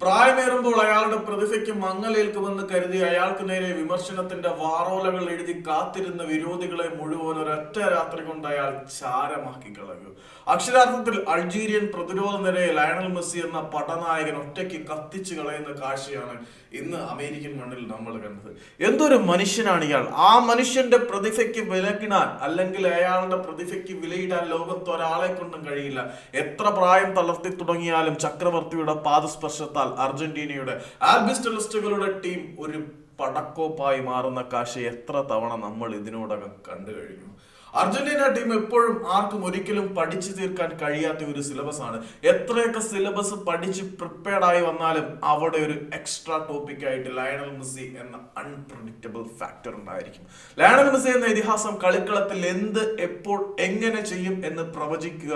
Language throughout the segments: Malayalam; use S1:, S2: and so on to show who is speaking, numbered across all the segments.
S1: പ്രായമേറുമ്പോൾ അയാളുടെ പ്രതിഭയ്ക്ക് മങ്ങലേൽക്കുമെന്ന് കരുതി അയാൾക്ക് നേരെ വിമർശനത്തിന്റെ വാറോലകൾ എഴുതി കാത്തിരുന്ന വിരോധികളെ മുഴുവൻ ഒരൊറ്റ രാത്രി കൊണ്ട് അയാൾ ചാരമാക്കി കളഞ്ഞു. അക്ഷരാർത്ഥത്തിൽ അൾജീരിയൻ പ്രതിരോധ നിരയെ ലയണൽ മെസ്സി എന്ന പടനായകൻ ഒറ്റയ്ക്ക് കത്തിച്ചു കളയുന്ന കാഴ്ചയാണ് ഇന്ന് അമേരിക്കൻ മണ്ണിൽ നമ്മൾ കണ്ടത്. എന്തൊരു മനുഷ്യനാണ് ഇയാൾ! ആ മനുഷ്യന്റെ പ്രതിഭയ്ക്ക് വിലക്കിടാൻ അല്ലെങ്കിൽ അയാളുടെ പ്രതിഭയ്ക്ക് വിലയിടാൻ ലോകത്ത് ഒരാളെ കൊണ്ടും കഴിയില്ല. എത്ര പ്രായം തളർത്തി തുടങ്ങിയാലും ചക്രവർത്തിയുടെ പാദസ്പർശത്താൽ അർജന്റീനയുടെ ആൽബിസ്റ്റലിസ്റ്റുകളുടെ ടീം ഒരു പടക്കോപ്പായി മാറുന്ന കാഴ്ച എത്ര തവണ നമ്മൾ ഇതിനോടകം കണ്ടു കഴിഞ്ഞു. അർജന്റീന ടീം എപ്പോഴും ആർക്കും ഒരിക്കലും പഠിച്ചു തീർക്കാൻ കഴിയാത്ത ഒരു സിലബസ് ആണ്. എത്രയൊക്കെ സിലബസ് പഠിച്ച് പ്രിപ്പയർഡ് ആയി വന്നാലും അവിടെ ഒരു എക്സ്ട്രാ ടോപ്പിക് ആയിട്ട് ലയണൽ മെസ്സി എന്ന അൺപ്രഡിക്റ്റബിൾ ഫാക്ടർ ഉണ്ടായിരിക്കും. ലയണൽ മെസ്സി എന്ന ഇതിഹാസം കളിക്കളത്തിൽ എന്ത് എപ്പോൾ എങ്ങനെ ചെയ്യും എന്ന് പ്രവചിക്കുക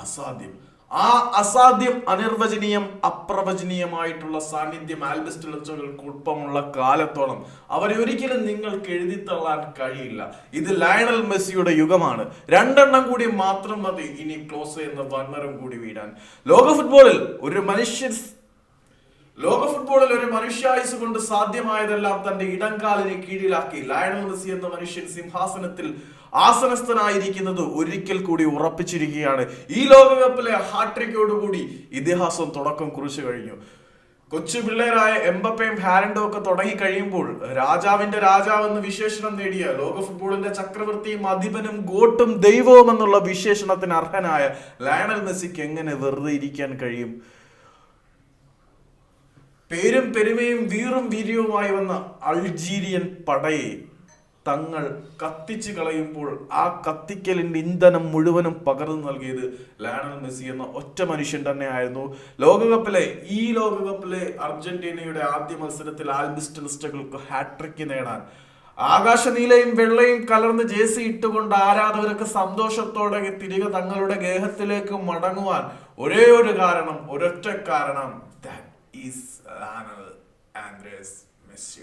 S1: അസാധ്യം. ആ അസാധ്യം, അനിർവചനീയം, അപ്രവചനീയമായിട്ടുള്ള സാന്നിധ്യം ആൽബിസ്റ്റലിസ്റ്റുകൾക്കൊപ്പമുള്ള കാലത്തോളം അവരെ ഒരിക്കലും നിങ്ങൾക്ക് എഴുതിത്തള്ളാൻ കഴിയില്ല. ഇത് ലയണൽ മെസ്സിയുടെ യുഗമാണ്. 2 എണ്ണം കൂടി മാത്രം മതി ഇനി ക്ലോസ് എന്ന വൻമരം കൂടി വീഴാൻ. ലോക ഫുട്ബോളിൽ ഒരു മനുഷ്യായുസ് കൊണ്ട് സാധ്യമായതെല്ലാം തന്റെ ഇടംകാലിനെ കീഴിലാക്കി ലയണൽ മെസ്സി എന്ന മനുഷ്യൻ സിംഹാസനത്തിൽ ആസനസ്ഥനായിരിക്കുന്നത് ഒരിക്കൽ കൂടി ഉറപ്പിച്ചിരിക്കുകയാണ്. ഈ ലോകകപ്പിലെ ഹാട്രിക്കോടുകൂടി ഇതിഹാസം തുടക്കം കുറിച്ചു കഴിഞ്ഞു. കൊച്ചു പിള്ളേരായ എംബപ്പയും ഹാലൻഡും ഒക്കെ തുടങ്ങി കഴിയുമ്പോൾ രാജാവിന്റെ രാജാവെന്ന് വിശേഷണം നേടിയ ലോക ഫുട്ബോളിന്റെ ചക്രവർത്തിയും അധിപനും ഗോട്ടും ദൈവവും എന്നുള്ള വിശേഷണത്തിന് അർഹനായ ലയണൽ മെസ്സിക്ക് എങ്ങനെ വെറുതെ ഇരിക്കാൻ കഴിയും? പേരും പെരുമയും വീറും വീര്യവുമായി വന്ന അൾജീരിയൻ പടയെ തങ്ങൾ കത്തിച്ചു കളയുമ്പോൾ ആ കത്തിക്കലിന്റെ ഇന്ധനം മുഴുവനും പകർന്നു നൽകിയത് ലയണൽ മെസ്സി എന്ന ഒറ്റ മനുഷ്യൻ തന്നെയായിരുന്നു. ഈ ലോകകപ്പിലെ അർജന്റീനയുടെ ആദ്യ മത്സരത്തിൽ ആൽബിസ്റ്റലിസ്റ്റുകൾക്ക് ഹാട്രിക്ക് നേടാൻ ആകാശനീലയും വെള്ളയും കലർന്ന് ജേഴ്സി ഇട്ടുകൊണ്ട് ആരാധകർക്ക് സന്തോഷത്തോടെ തിരികെ തങ്ങളുടെ ഗേഹത്തിലേക്ക് മടങ്ങുവാൻ ഒരൊറ്റ കാരണം, that is Lionel Andres Messi.